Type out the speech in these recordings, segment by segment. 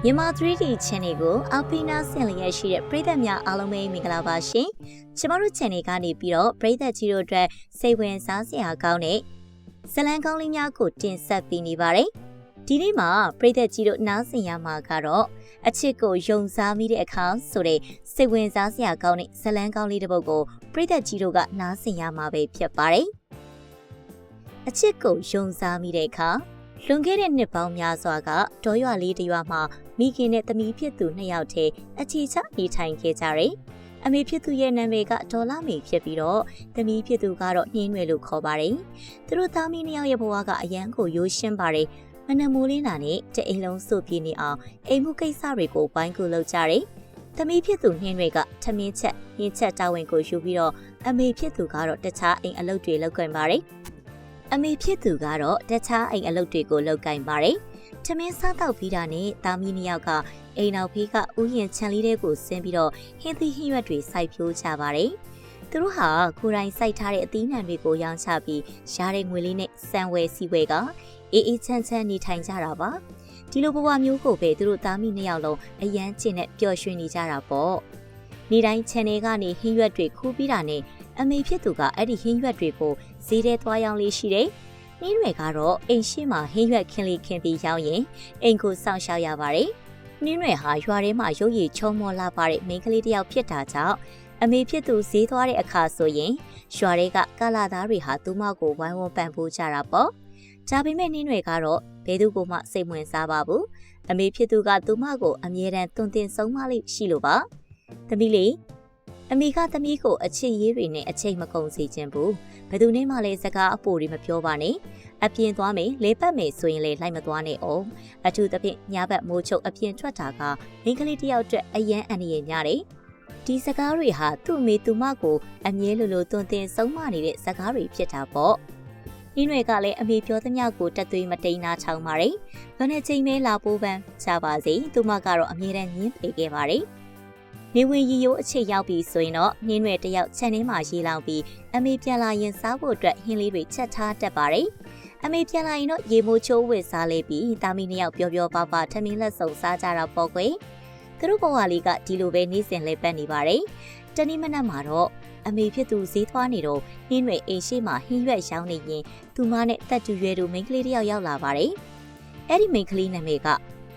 မြန်မာ 3D channel ကိုအောက်ဖိနာဆင်လျက်ရှိတဲ့ပရိသတ်များအားလုံးပဲမင်္ဂလာပါရှင်။ကျမတို့ channel ကနေပြီးတော့ပရိသတ်ကြီးတို့အတွက်စိတ်ဝင်စားစရာကောင်းတဲ့ဇလံကောင်းလေးများကိုတင်ဆက်ပေးနေပါတယ်။ဒီနေ့မှာပရိသတ်ကြီးတို့နားဆင်ရမှာကတော့အချစ်ကိုယုံစားမိတဲ့အခါဆိုတဲ့စိတ်ဝင်စားစရာကောင်းတဲ့ဇလံကောင်းလေးတစ်ပုဒ်ကိုပရိသတ်ကြီးတို့ကနားဆင်ရမှာပဲဖြစ်ပါတယ်။အချစ်ကိုယုံစားမိတဲ့အခါလွန်ခဲ့တဲ့နှစ်ပေါင်းများစွာကဒေါ်ရွာလေးတစ်ရွာမှာမိခင်နဲ့သမီးဖြစ်သူနှစ်ယောက်တည်းအခြေချနေထိုင်ခဲ့ကြတယ်။အမေဖြစ်သူရဲ့နာမည်ကဒေါ်လာမေဖြစ်ပြီးတော့သမီးဖြစ်သူကတော့နှင်းရွယ်လို့ခေါ်ပါတယ်။သူတို့သားမီးနှစ်ယောက်ရဲ့ဘဝကအရန်ကိုရိုးရှင်းပါတယ်။မနက်မိုးလင်းတာနဲ့တအိမ်လုံးစုပ်ပြေးနေအောင်အိမ်မှုကိစ္စတွေကိုဝိုင်းကူလုပ်ကြတယ်။သမီးဖြစ်သူနှင်းရွယ်ကထမင်းချက်ဟင်းချက်တာဝန်ကိုယူပြီးတော့အမေဖြစ်သူကတော့တခြားအိမ်အလုပ်တွေလုပ်ကြပါတယ်။အမေဖြစ်သူကတော့တခြားအိမ်အလုပ်တွေကိုလုပ်ကင်ပါတယ်။ထမင်းစားတော့ပြီးတာနဲ့သားမီးနှစ်ယောက်ကအိမ်နောက်ဖေးကဥယျာဉ်ခြံလေးတွေကိုဆင်းပြီးတော့ဟင်းသီးဟင်းရွက်တွေစိုက်ပျိုးကြပါတယ်။သူတို့ဟာကိုယ်တိုင်စိုက်ထားတဲ့အသီးနှံတွေကိုရောင်းချပြီးရှားတဲ့ငွေလေးနဲ့စံဝယ်စီဝယ်ကအေးအေးချမ်းချမ်းနေထိုင်ကြတာပါ။ဒီလိုဘဝမျိုးကိုပဲသူတို့သားမီးနှစ်ယောက်လုံးအယမ်းကျင့်နဲ့ပျော်ရွှင်နေကြတာပေါ့။နေ့တိုင်းခြံထဲကနေဟင်းရွက်တွေခူးပြီးတာနဲ့အမေဖြစ်သူကအဲ့ဒီဟင်းရွက်တွေကိုဈေးထဲသွားရောင်းလေးရှိတယ်။နှင်းတွေကတော့အိမ်ရှိမှဟင်းရွက်ခင်းလေးခင်းပြီးရောင်းရင်အိမ်ကိုစောင့်ရှောက်ရပါတယ်။နှင်းတွေဟာရွာထဲမှာရုပ်ရည်ချုံမောလာပါတဲ့မိန်းကလေးတစ်ယောက်ဖြစ်တာကြောင့်အမေဖြစ်သူဈေးသွားတဲ့အခါဆိုရင်ရွာတွေကကာလာသားတွေဟာသူမကိုဝိုင်းဝန်းပံ့ပိုးကြတာပေါ့။ဒါပေမဲ့နှင်းတွေကတော့ဘယ်သူမှစိတ်ဝင်စားပါဘူး။အမေဖြစ်သူကသူမကိုအမြဲတမ်းတွင်တင်ဆုံးမလေးရှိလို့ပါ။သမီးလေးအမေကသမီးကိုအချစ်ရေးတွေနဲ့အချိန်မကုန်စေချင်ဘူးဘယ်သူနဲ့မှလည်းစကားအပိုတွေမပြောပါနဲ့အပြင်သွားမယ်လေပတ်မယ်ဆိုရင်လည်းလိုက်မသွားနဲ့အောင်အထူးသဖြင့်ညဘက်မိုးချုပ်အပြင်ထွက်တာကမိန်းကလေးတစ်ယောက်အတွက်အယမ်းအန္တရာယ်များတယ်ဒီစကားတွေဟာသူ့အမေသူမကိုအမြဲလိုလိုတွင်တင်ဆုံးမနေတဲ့စကားတွေဖြစ်တာပေါ့နှင်းတွေကလည်းအမေပြောသမျှကိုတက်သွေးမတိန်နာချောင်းပါတယ်ဘယ်နဲ့ချိန်မဲလာပိုးပန်းချပါစေသူမကတော့အမြဲတမ်းညှင်းပေခဲ့ပါတယ်နေဝင်ရီရိုးအချိတ်ရောက်ပြီဆိုရင်တော့နှင်းရွယ်တယောက်ခြံထဲမှာရေးလောင်ပြီးအမေပြန်လာရင်စားဖို့အတွက်ဟင်းလေးတွေချက်ထားတတ်ပါတယ်။အမေပြန်လာရင်တော့ရေမိုးချိုးဝစ်စားလေးပြီးသားမီးနှစ်ယောက်ပျော်ပျော်ပါပါထမင်းလက်စုံစားကြတာပေါ့ကွယ်။သူတို့ဘဝလေးကဒီလိုပဲနေစဉ်လဲပတ်နေပါတယ်။တနေ့မနက်မှာတော့အမေဖြစ်သူဈေးသွားနေတော့နှင်းရွယ်အိမ်ရှိမှဟင်းရွက်ရောင်းနေရင်သူမနဲ့တက်တူရွယ်တို့မိန်းကလေးတစ်ယောက်ရောက်လာပါတယ်။အဲ့ဒီမိန်းကလေးနာမည်က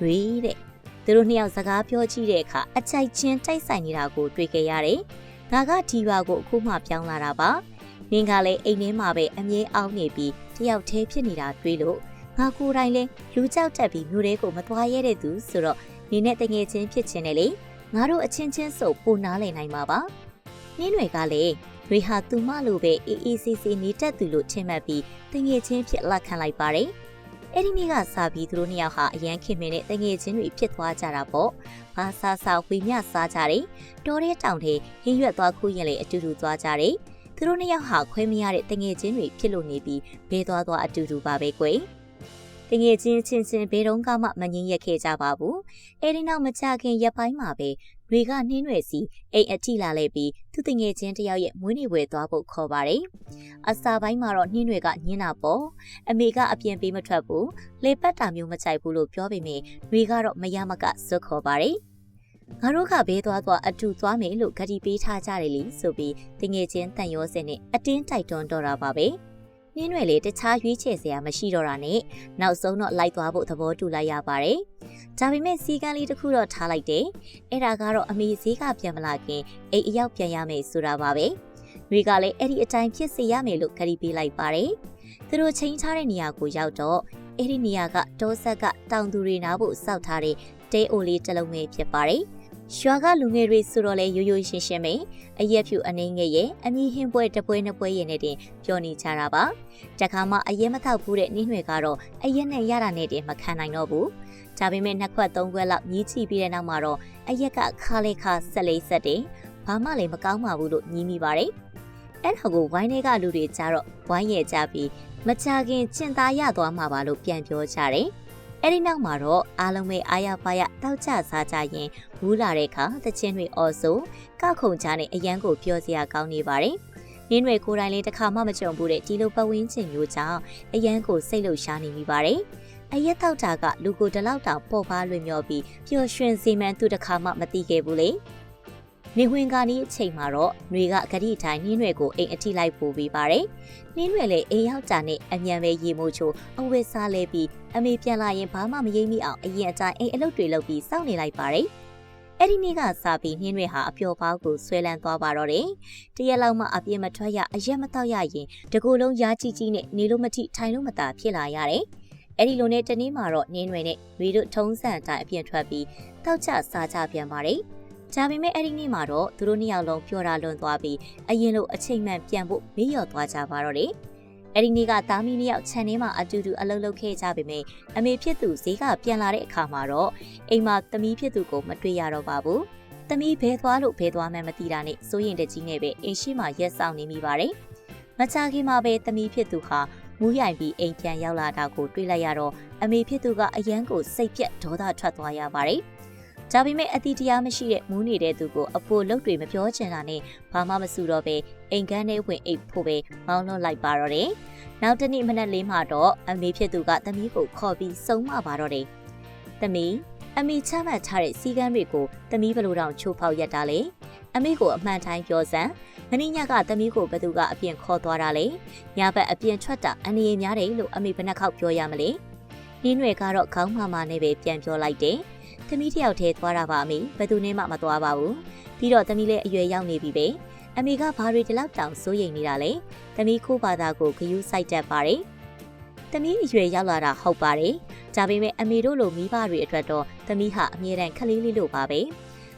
ရွေးတဲ့သူတို့နှစ်ယောက်စကားပြောကြည့်တဲ့အခါအချိုက်ချင်းတိုက်ဆိုင်နေတာကိုတွေ့ကြရတယ်။ငါကဒီရွာကိုအခုမှပြောင်းလာတာပါ။နင်ကလည်းအိမ်ထဲမှာပဲအမြဲအောင်နေပြီးတယောက်တည်းဖြစ်နေတာတွေ့လို့ငါကိုယ်တိုင်လဲလူကြောက်တက်ပြီးမြို့ထဲကိုမသွားရတဲ့သူဆိုတော့နင်နဲ့တငယ်ချင်းဖြစ်ချင်တယ်လေ။ငါတို့အချင်းချင်းဆိုပိုနားလည်နိုင်မှာပါ။နင်းတွေကလည်းတွေဟာသူမလိုပဲအေးအေးဆေးဆေးနေတတ်သူလို့ထင်မှတ်ပြီးတငယ်ချင်းဖြစ်လက်ခံလိုက်ပါတယ်။အဲ့ဒီနေ့ကစပြီးသူတို့နှစ်ယောက်ဟာအရန်ခင်မင်းနဲ့တငယ်ချင်းတွေဖြစ်သွားကြတာပေါ့။ဘာစားစားဝေမျှစားကြတယ်။တော်တဲ့တောင်ထဲဟင်းရွက်သွားခူးရင်လေအတူတူသွားကြတယ်။သူတို့နှစ်ယောက်ဟာခွဲမရတဲ့တငယ်ချင်းတွေဖြစ်လို့နေပြီးဘဲသွားအတူတူပါပဲကွယ်။တငယ်ချင်းချင်းဘဲတုန်းကမှမငင်းရက်ခဲ့ကြပါဘူး။အဲ့ဒီနောက်မကြခင်ရက်ပိုင်းမှာပဲတွေကနှင်းရွယ်စီအိမ်အထိလာလဲပြီးသူတငယ်ချင်းတယောက်ရဲ့မွေးနေ့ပွဲသွားဖို့ခေါ်ပါတယ်။အစာပိုင်းမှာတော့နှင်းတွေကညင်းတာပေါ့။အမေကအပြင်ပေးမထွက်ဘူး။လေပတ်တာမျိုးမချိုက်ဘူးလို့ပြောပေမဲ့တွေကတော့မရမကစွတ်ခေါ်ပါတယ်။ငါတို့ကဘဲသွားအတူသွားမယ်လို့ဂတိပေးထားကြတယ်လေဆိုပြီးတငယ်ချင်းတန်ရောစင်နဲ့အတင်းတိုက်တွန်းတော့တာပါပဲ။နှင်းတွေလေတခြားရွေးချယ်စရာမရှိတော့တာနဲ့နောက်ဆုံးတော့လိုက်သွားဖို့သဘောတူလိုက်ရပါတယ်။ဒါပေမဲ့စီကန်းလေးတစ်ခုတော့ထားလိုက်တယ်။အဲ့ဒါကတော့အမေဈေးကပြန်မလာခင်အိမ်အရောက်ပြန်ရမယ်ဆိုတာပါပဲ။တွေကလည်းအဲ့ဒီအတိုင်းဖြစ်စေရမယ်လို့ဂရုပေးလိုက်ပါတယ်။သူတို့ချိန်ထားတဲ့နေရာကိုရောက်တော့အဲ့ဒီနေရာကတောဆက်ကတောင်သူတွေနားဖို့စောက်ထားတဲ့တဲအိုလေးတစ်လုံးပဲဖြစ်ပါတယ်။ရွာကလူငယ်တွေဆိုတော့လေရိုးရိုးရှင်းရှင်းပဲအရက်ဖြူအနေငယ်ရဲ့အမီဟင်းပွဲတပွဲနှစ်ပွဲရဲ့နဲ့တင်ပြောနေကြတာပါတခါမှအရက်မထောက်ဘူးတဲ့နှင်းတွေကတော့အရက်နဲ့ရတာနဲ့တင်မခံနိုင်တော့ဘူးဒါပေမဲ့နှစ်ခွက်သုံးခွက်လောက်ညီးချပြီးတဲ့နောက်မှာတော့အရက်ကခါလေးခါဆက်လေးဆက်တယ်ဘာမှလည်းမကောင်းပါဘူးလို့ညီးမိပါတယ်အဲ့ဒါကိုဝိုင်းတွေကလူတွေကြတော့ဝိုင်းရဲ့ကြပြီးမကြခင်ကျင့်သားရသွားမှာပါလို့ပြန်ပြောကြတယ်အဲ့ဒီနောက်မှာတော့အားလုံးပဲအားရပါရတောက်ကြစားကြရင်ဘူးလာတဲ့အခါသချင်းတွေအော်ဆိုကောက်ခုံချနဲ့အရန်ကိုပြောစရာကောင်းနေပါတယ်။နင်းတွေကိုယ်တိုင်လေးတစ်ခါမှမကြုံဘူးတဲ့ဒီလိုပတ်ဝန်းကျင်မျိုးကြောင့်အရန်ကိုစိတ်လှုပ်ရှားနေမိပါတယ်။ အရက်တောက်တာကလူကိုတလောက်တောင်ပေါ်ပါလွင်မျောပြီးပျော်ရွှင်စေမှန်းသူတစ်ခါမှမသိခဲ့ဘူးလေနေဝင်ကနီးအချိန်မှာတော့ຫນွေကဂတိတိုင်းနှင်းရွယ်ကိုအိမ်အထိလိုက်ပို့ပေးပါတယ်နှင်းရွယ်လည်းအိမ်ရောက်တာနဲ့အမြန်ပဲရေမိုးချိုးအဝတ်စားလဲပြီးအမေပြန်လာရင်ဘာမှမရိပ်မိအောင်အရင်အတိုင်းအိမ်အလုပ်တွေလုပ်ပြီးစောင့်နေလိုက်ပါတယ်အဲ့ဒီနေ့ကစပြီးနှင်းရွယ်ဟာအပျော်ပေါက်ကိုဆွဲလန်းသွားပါတော့တယ်တရက်လောက်မှအပြင်းမထွက်ရအရက်မတော့ရရင်တကူလုံးရားကြီးကြီးနဲ့နေလို့မထိထိုင်လို့မသာဖြစ်လာရတယ်အဲ့ဒီလိုနဲ့တနေ့မှာတော့နှင်းရွယ်နဲ့ဝေတို့ထုံးစံအတိုင်းအပြင်ထွက်ပြီးတောက်ချစားကြပြန်ပါတယ်ဒါပေမဲ့အဲ့ဒီနေ့မှာတော့သူတို့နှစ်ယောက်လုံးပျော်တာလွန်သွားပြီးအရင်လိုအချိန်မှန်ပြန်ဖို့မေ့လျော့သွားကြပါတော့တယ်။အဲ့ဒီနေ့ကသားမီးနှစ်ယောက်ခြံထဲမှာအတူတူအလုပ်လုပ်ခဲ့ကြပေမဲ့အမေဖြစ်သူဈေးကပြန်လာတဲ့အခါမှာတော့အိမ်မှာသမီးဖြစ်သူကိုမတွေ့ရတော့ပါဘူး။သမီးဘဲသွားလို့ဘဲသွားမှန်းမသိတာနဲ့စိုးရင်တကြီးနဲ့ပဲအိမ်ရှိမှရက်ဆောင်နေမိပါတယ်။မချခင်မှာပဲသမီးဖြစ်သူဟာမူးရိုင်ပြီးအိမ်ပြန်ရောက်လာတာကိုတွေ့လိုက်ရတော့အမေဖြစ်သူကအယမ်းကိုစိတ်ပြက်ဒေါသထွက်သွားရပါတယ်။ဒါပေမဲ့အတိတရားမရှိတဲ့မူးနေတဲ့သူကိုအဖိုးလုပ်တွေမပြောချင်တာနဲ့ဘာမှမစူတော့ပဲအိမ်ကန်းထဲဝင်အိပ်ဖို့ပဲမောင်းလွှတ်လိုက်ပါတော့တယ်။နောက်တနေ့မနက်လေးမှတော့အမေဖြစ်သူကသမီးကိုခေါ်ပြီးစုံမပါတော့တယ်။သမီးအမေချမှတ်ထားတဲ့စီကန်းတွေကိုသမီးဘလို့တောင်ချိုးဖောက်ရက်တာလေ။အမေကိုအမှန်တိုင်းပြောစမ်းမင်းညကသမီးကိုဘသူကအပြင်ခေါ်သွားတာလေ။ညဘက်အပြင်ထွက်တာအနေရများတယ်လို့အမေဘယ်နှခေါက်ပြောရမလဲ။နင်းရွယ်ကတော့ခေါင်းမမနဲ့ပဲပြန်ပြောလိုက်တယ်။သမီးတယောက်တည်းသွားတာပါအမေဘယ်သူနဲ့မှမသွားပါဘူးပြီးတော့သမီးလည်းအရွယ်ရောက်နေပြီပဲအမေကဘာတွေဒီလောက်တောင်စိုးရိမ်နေတာလဲသမီးခိုးပါသားကိုဂယုစိုက်တတ်ပါတယ်သမီးအရွယ်ရောက်လာတာဟုတ်ပါတယ်ဒါပေမဲ့အမေတို့လိုမိဘတွေအတွက်တော့သမီးဟာအမြဲတမ်းခလေးလေးလိုပါပဲ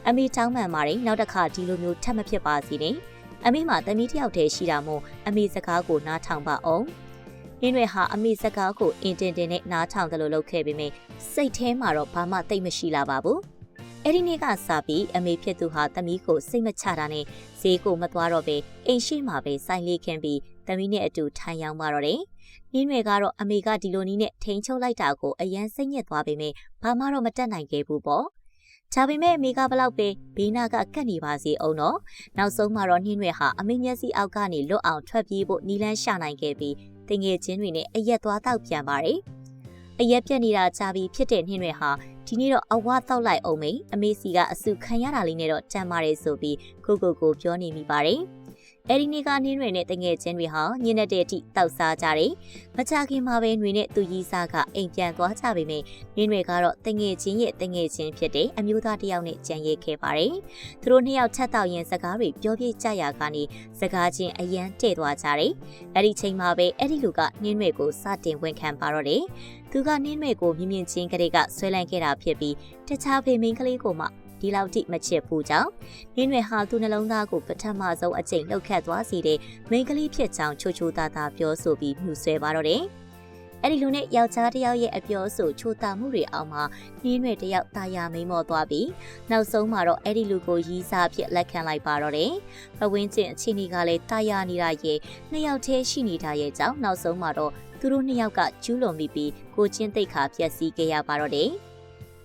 အမေတောင်းပန်ပါတယ်နောက်တစ်ခါဒီလိုမျိုးထပ်မဖြစ်ပါစေနဲ့အမေမှသမီးတယောက်တည်းရှိတာမို့အမေစကားကိုနားထောင်ပါအောင်နင်းရွယ်ဟာအမေစကားကိုအင်တင်တင်နဲ့နားထောင်တယ်လို့လုပ်ခဲ့ပေမဲ့စိတ်ထဲမှာတော့ဘာမှသိမရှိလာပါဘူး။အဲ့ဒီနေ့ကစပြီးအမေဖြစ်သူဟာသမီးကိုစိတ်မချတာနဲ့ဈေးကိုမသွားတော့ပဲအိမ်ရှိမှာပဲဆိုင်လေးခင်းပြီးသမီးနဲ့အတူထိုင်ရောက်ပါတော့တယ်။နင်းရွယ်ကတော့အမေကဒီလိုနည်းနဲ့ထိန်ချုပ်လိုက်တာကိုအယမ်းစိတ်ညစ်သွားပေမဲ့ဘာမှတော့မတတ်နိုင်ခဲ့ဘူးပေါ့။ဒါပေမဲ့အမေကဘလောက်ပဲဘေးနာကကတ်နေပါစေအောင်တော့နောက်ဆုံးမှာတော့နှင်းရွယ်ဟာအမေမျက်စိအောက်ကနေလွတ်အောင်ထွက်ပြေးဖို့နီလန်းရှာနိုင်ခဲ့ပြီးတငယ်ချင်းတွေနဲ့အရက်သွားတောက်ပြန်ပါတယ်။အရက်ပြက်နေတာကြာပြီးဖြစ်တဲ့နှင်းတွေဟာဒီနေ့တော့အဝါတောက်လိုက်အောင်မေအမေစီကအဆူခံရတာလေးနဲ့တော့တန်ပါတယ်ဆိုပြီးကိုပြောနေမိပါတယ်။အဲဒီနေ့ကနှင်းတွေနဲ့တငယ်ချင်းတွေဟာညနေတဲ့အထိတောက်စားကြတယ်။မကြခင်မှာပဲနှွေနဲ့သူကြီးစားကအိမ်ပြန်သွားကြပေမဲ့နှင်းတွေကတော့တငယ်ချင်းရဲ့တငယ်ချင်းဖြစ်တဲ့အမျိုးသားတစ်ယောက်နဲ့ကြံရိတ်ခဲ့ပါတယ်။သူတို့နှစ်ယောက်ချက်တောက်ရင်စကားတွေပြောပြကြရာကနေစကားချင်းအယမ်းတဲ့သွားကြတယ်။အဲဒီချိန်မှာပဲအဲ့ဒီလူကနှင်းတွေကိုစတင်ဝန်ခံပါတော့တယ်။သူကနှင်းတွေကိုမြင်မြင်ချင်းကလေးကဆွဲလန်းခဲ့တာဖြစ်ပြီးတခြားဖေမင်းကလေးကိုမှဒီလောက်ထိမချစ်ဘူးကြောင့်နင်းရွယ်ဟာသူနှလုံးသားကိုပထမဆုံးအချိန်လှုပ်ခတ်သွားစေတဲ့မိန်းကလေးဖြစ်ကြောင်းချိုသားသားပြောဆိုပြီးမြှူဆွဲပါတော့တယ်။အဲ့ဒီလိုနဲ့ယောက်ျားတစ်ယောက်ရဲ့အပြောဆိုချိုတာမှုတွေအောင်မှာနင်းရွယ်တစ်ယောက်တာယာမိန်မော်သွားပြီးနောက်ဆုံးမှာတော့အဲ့ဒီလူကိုရီးစားဖြစ်လက်ခံလိုက်ပါတော့တယ်။ပဝင်းချင်းအချင်းကြီးကလည်းတာယာနေတာရဲ့နှစ်ယောက်တည်းရှိနေတာရဲ့ကြောင့်နောက်ဆုံးမှာတော့သူတို့နှစ်ယောက်ကကျူးလွန်ပြီးကိုချင်းသိက္ခာပျက်စီးခဲ့ရပါတော့တယ်။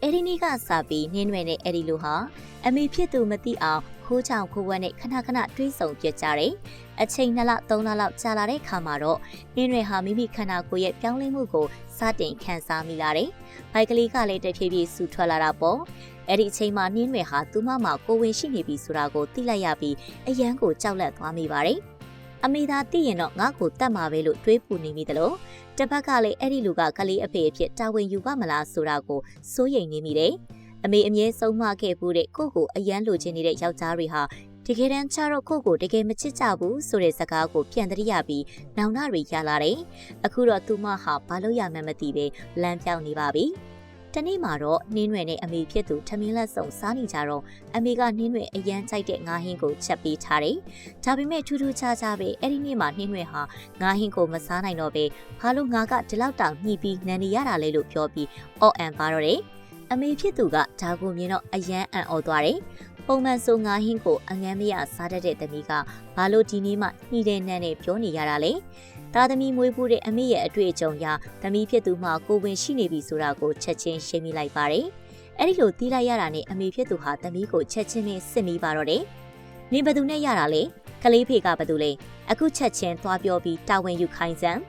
အဲ့ဒီနေ့ကစပြီးနှင်းရွယ်နဲ့အဲ့ဒီလူဟာအမေဖြစ်သူမသိအောင်ခိုးချောင်ခိုးဝက်နဲ့ခဏတွေးဆုံပြကြတယ်။အချိန်2လ3လလောက်ကြာလာတဲ့ခါမှာတော့နှင်းရွယ်ဟာမိမိခန္ဓာကိုယ်ရဲ့ပြောင်းလဲမှုကိုစတင်ခံစားမိလာတယ်။ဘိုက်ကလေးကလည်းတဖြည်းဖြည်းဆူထွက်လာတာပေါ့။အဲ့ဒီအချိန်မှာနှင်းရွယ်ဟာသူ့မကိုဝင်ရှိနေပြီဆိုတာကိုသိလိုက်ရပြီးအယမ်းကိုကြောက်လန့်သွားမိပါတယ်။အမေသာသိရင်တော့ငါ့ကိုတတ်မှာပဲလို့တွေးပူနေမိတယ်လို့တစ်ဖက်ကလည်းအဲ့ဒီလူကကလေးအဖေအဖြစ်တာဝန်ယူပါမလားဆိုတာကိုစိုးရိမ်နေမိတယ်။အမေအမြဲဆုံးမခဲ့ဘူးတဲ့ကိုအယမ်းလိုချင်နေတဲ့ယောက်ျားတွေဟာတကယ်တမ်းချတော့ကိုတကယ်မချစ်ကြဘူးဆိုတဲ့စကားကိုပြန်သတိရပြီးနောင်နာတွေရလာတယ်။အခုတော့သူမဟာဘာလို့ရမှန်းမသိပဲလမ်းပြောင်းနေပါပြီ။တနေ့မှာတော့နှင်းရွယ်နဲ့အမေဖြစ်သူထမင်းလက်ဆောင်စားနေကြတော့အမေကနှင်းရွယ်အရန်ကြိုက်တဲ့ငါးဟင်းကိုချက်ပေးထားတယ်။ဒါပေမဲ့ထူးထူးခြားခြားပဲအဲ့ဒီနေ့မှာနှင်းရွယ်ဟာငါးဟင်းကိုမစားနိုင်တော့ပဲဘာလို့ငါကဒီလောက်တောင်ညှိပြီးနန်နေရတာလဲလို့ပြောပြီးအော်အန်ပါတော့တယ်။အမေဖြစ်သူကဒါကိုမြင်တော့အရန်အံ့ဩသွားတယ်။ပုံမှန်ဆိုငါးဟင်းကိုအငန်းမရစားတတ်တဲ့သမီးကဘာလို့ဒီနေ့မှနှီးတဲ့နန်းနဲ့ပြောနေရတာလဲ။သားသမီးမွေးဖို့တဲ့အမေရဲ့အတွေ့အကြုံရသမီးဖြစ်သူမှကိုဝင်ရှိနေပြီဆိုတာကိုချက်ချင်းရှင်းမိလိုက်ပါတယ်။အဲ့ဒီလိုသိလိုက်ရတာနဲ့အမေဖြစ်သူဟာသမီးကိုချက်ချင်းနဲ့စစ်မိပါတော့တယ်။နင်ဘသူနဲ့ရတာလဲ။ကလေးဖေကဘသူလဲ။အခုချက်ချင်းသွားပြောပြီးတာဝန်ယူခိုင်းစမ်း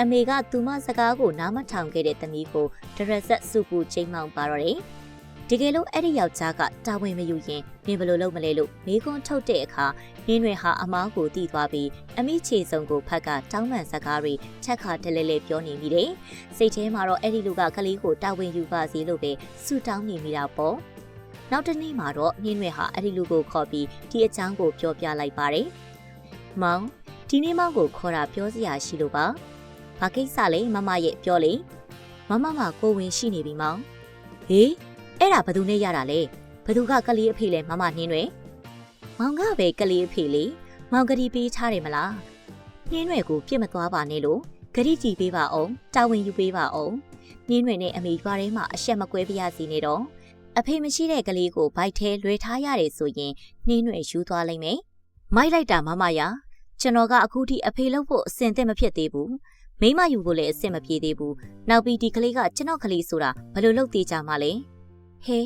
အမေကသူမစကားကိုနားမထောင်ခဲ့တဲ့သမီးကိုဒရက်ဆက်စုပူချိန်မောင်ပါတော့တယ်။တကယ်လို့အဲ့ဒီယောက်ျားကတာဝန်မယူရင်နင်ဘယ်လိုလုပ်မလဲလို့မေးခွန်းထုတ်တဲ့အခါနင်းတွေဟာအမားကိုတီးသွားပြီးအမိချေစုံကိုဖက်ကတောင်းပန်စကားတွေချက်ခါတလဲလဲပြောနေမိတယ်။စိတ်ထဲမှာတော့အဲ့ဒီလူကကလေးကိုတာဝန်ယူပါစေလို့ပဲဆူတောင်းနေမိတာပေါ့။နောက်တစ်နေ့မှာတော့နင်းတွေဟာအဲ့ဒီလူကိုခေါ်ပြီးဒီအကြောင်းကိုပြောပြလိုက်ပါတယ်။မောင်ဒီနေ့မောင်ကိုခေါ်တာပြောစရာရှိလို့ပါ။ဘာကိစ္စလဲမမရဲ့ပြောလေ။မမကကိုဝင်ရှိနေပြီမောင်။ဟေးအဲ့ဒါဘသူနဲ့ရတာလဲဘသူကကလေးအဖေလဲမမနှင်းတွေမောင်ကပဲကလေးအဖေလေမောင်ဂရီပေးထားတယ်မလားနှင်းတွေကိုပြစ်မသွားပါနဲ့လို့ဂရီကြည့်ပေးပါအောင်တာဝန်ယူပေးပါအောင်နှင်းတွေနဲ့အမေရွာထဲမှာအဆက်မကွဲပြရစီနေတော့အဖေမရှိတဲ့ကလေးကိုဘိုက်ထဲလွှဲထားရတယ်ဆိုရင်နှင်းတွေယူသွားလိမ့်မယ်မိုက်လိုက်တာမမရကျွန်တော်ကအခုထိအဖေလုပ်ဖို့အစင်သက်မဖြစ်သေးဘူးမိမယူဖို့လည်းအစင်မပြေသေးဘူးနောက်ပြီးဒီကလေးကကျွန်တော်ကလေးဆိုတာဘယ်လိုလုပ်သေးကြမှာလဲဟဲ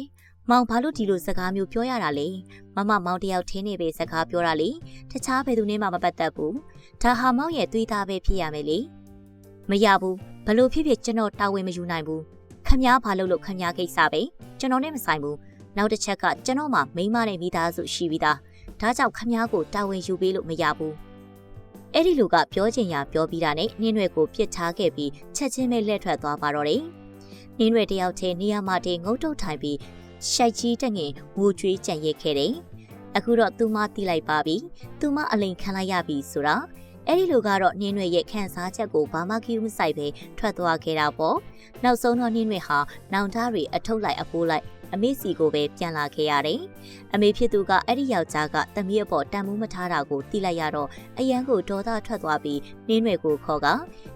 မောင်ဘာလို့ဒီလိုစကားမျိုးပြောရတာလဲမမမောင်တယောက်ထင်းနေပဲစကားပြောတာလေတခြားဘယ်သူနဲ့မှမပတ်သက်ဘူးဒါဟာမောင်ရဲ့သွေးသားပဲဖြစ်ရမယ်လေမရဘူးဘလို့ဖြစ်ဖြစ်ကျွန်တော်တာဝန်မယူနိုင်ဘူးခမ ्या ဘာလို့ခမ ्या ကိစ္စပဲကျွန်တော်နဲ့မဆိုင်ဘူးနောက်တစ်ချက်ကကျွန်တော်မှမိန်းမနဲ့မိသားစုရှိပြီးသားဒါကြောင့်ခမ ्या ကိုတာဝန်ယူပေးလို့မရဘူးအဲ့ဒီလူကပြောချင်ရပြောပြီးတာနဲ့နင်းရွယ်ကိုပြစ်ထားခဲ့ပြီးချက်ချင်းပဲလှည့်ထွက်သွားပါတော့တယ်နင်းရွယ်တယောက်ချင်းနေရာမှာတင်ငုတ်တုတ်ထိုင်ပြီးရှိုက်ကြီးတက်ငင်ငိုကြွေးကြံ့ရိတ်ခဲ့တယ်။အခုတော့သူမတီးလိုက်ပါပြီ။သူမအလိန်ခံလိုက်ရပြီဆိုတာအဲ့ဒီလူကတော့နင်းရွယ်ရဲ့ခံစားချက်ကိုဘာမှခ ्यू မဆိုင်ပဲထွက်သွားခဲ့တာပေါ့။နောက်ဆုံးတော့နင်းရွယ်ဟာနောင်တတွေအထုတ်လိုက်အပိုးလိုက်အမေစီကိုပဲပြန်လာခဲ့ရတယ်။အမေဖြစ်သူကအဲ့ဒီယောက်ျားကတမီးအပေါ်တန်မိုးမထားတာကိုတီးလိုက်ရတော့အရန်ကိုဒေါသထွက်သွားပြီးနင်းရွယ်ကိုခေါ်က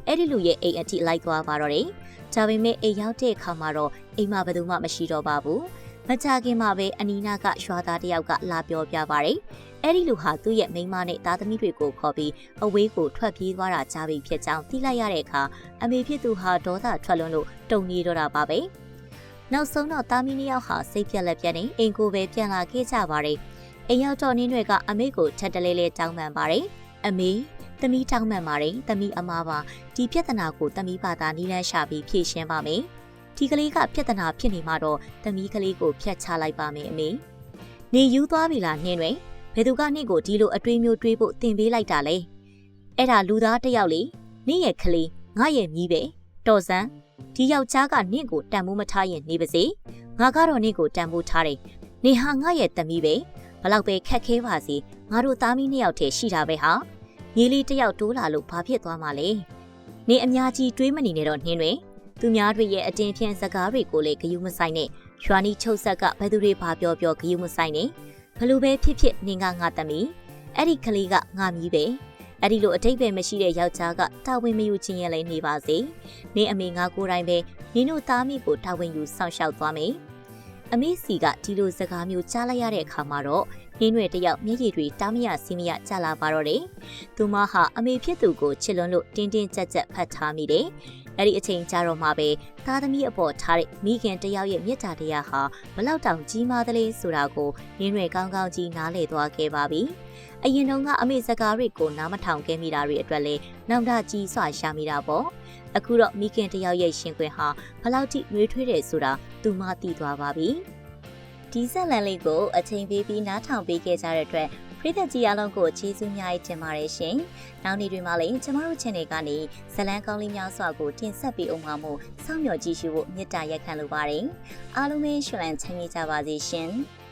အဲ့ဒီလူရဲ့အိမ်အထိလိုက်သွားပါတော့တယ်။ဒါပေမဲ့အိမ်ရောက်တဲ့အခါမှာတော့အိမ်မှာဘယ်သူမှမရှိတော့ပါဘူး။မကြခင်မှာပဲအနီနာကရွာသားတယောက်ကလာပြောပြပါတယ်။အဲ့ဒီလူဟာသူ့ရဲ့မိန်းမနဲ့သားသမီးတွေကိုခေါ်ပြီးအဝေးကိုထွက်ပြေးသွားတာကြားပြီးဖြစ်ကြောင်းသိလိုက်ရတဲ့အခါအမေဖြစ်သူဟာဒေါသထွက်လွန်းလို့တုန်နေတော့တာပါပဲ။နောက်ဆုံးတော့သားမီးနှစ်ယောက်ဟာစိတ်ပြက်လက်ပြက်နေအိမ်ကိုပဲပြန်လာခဲ့ကြပါတယ်။အိမ်ရောက်တော့နင်းတွေကအမေကိုထက်တလဲလဲတောင်းပန်ပါတယ်။အမေသမီးတောင်းပန်ပါတယ်။သမီးအမားပါဒီပြဿနာကိုသမီးဘာသာနီးလန်းရှာပြီးဖြေရှင်းပါမယ်။ဒီကလေးကပြဿနာဖြစ်နေမှတော့သမီးကလေးကိုဖျက်ချလိုက်ပါမယ်အမေနေယူသွားပြီလားနှင်းတွေဘယ်သူကနှင့်ကိုဒီလိုအတွေးမျိုးတွေးဖို့တင်ပေးလိုက်တာလဲအဲ့ဒါလူသားတယောက်လေနှင်းရဲ့ကလေးငါရဲ့မြီးပဲတော်စမ်းဒီယောက်ျားကနှင့်ကိုတန်မိုးမထားရင်နေပါစေငါကတော့နှင့်ကိုတန်မိုးထားတယ်နေဟာငါရဲ့သမီးပဲဘလောက်ပဲခက်ခဲပါစေငါတို့သားမီးနှစ်ယောက်တည်းရှိတာပဲဟာညီလေးတယောက်တိုးလာလို့ဘာဖြစ်သွားမှာလဲနေအများကြီးတွေးမနေနဲ့တော့နှင်းတွေသူများတွေရဲ့အတင်းဖြင့်စကားတွေကိုလည်းဂယုမဆိုင်နဲ့ရွာနီးချုပ်ဆက်ကဘယ်သူတွေဘာပြောပြောဂယုမဆိုင်နဲ့ဘလို့ပဲဖြစ်ဖြစ်နင်ကငါသမီးအဲ့ဒီကလေးကငါမီးပဲအဲ့ဒီလိုအတိတ်ပဲမရှိတဲ့ယောက်ျားကတာဝန်မယူခြင်းရဲ့လည်းနေပါစေနင်အမေငါကိုယ်တိုင်ပဲနင်တို့သားမိကိုတာဝန်ယူစောင့်ရှောက်သွားမယ်အမေစီကဒီလိုစကားမျိုးကြားလိုက်ရတဲ့အခါမှာတော့နင်းတွေတယောက်မျက်ရည်တွေတားမရစီးမရကျလာပါတော့တယ်သူမဟာအမေဖြစ်သူကိုချစ်လွန်းလို့တင်းတင်းကြပ်ကြပ်ဖတ်ထားမိတယ်အဲ့ဒီအချိန်ကြာတော့မှပဲသားသမီးအပေါ်ထားတဲ့မိခင်တယောက်ရဲ့မေတ္တာတရားဟာဘလောက်တောင်ကြီးမားသလဲဆိုတာကိုနင်းတွေကောင်းကောင်းကြီးနားလည်သွားခဲ့ပါပြီအရင်တုန်းကအမေစကားတွေကိုနားမထောင်ခဲ့မိတာတွေအတွက်လည်းနောက်ထပ်ကြီးစွာရှာမိတာပေါ့အခုတော့မိခင်တယောက်ရဲ့ရှင်ခွင်ဟာဘလောက်ထိနှွေးထွေးတယ်ဆိုတာသူမသိသွားပါပြီဒီဆက်လန်လေးကိုအချိန်ပေးပြီးနားထောင်ပေးခဲ့ကြတဲ့အတွက်ပရိသတ်ကြီးအားလုံးကိုကျေးဇူးများကြီးတင်ပါတယ်ရှင်။နောက်နေ့တွေမှာလည်းကျမတို့ channel ကနေဇလံကောင်းလေးများစွာကိုတင်ဆက်ပေးအောင်ပါမို့စောင့်မျှော်ကြည့်ရှုဖို့မေတ္တာရက်ခံလိုပါတယ်။အားလုံးပဲရှင်လန်းချမ်းမြေ့ကြပါစေရှင်။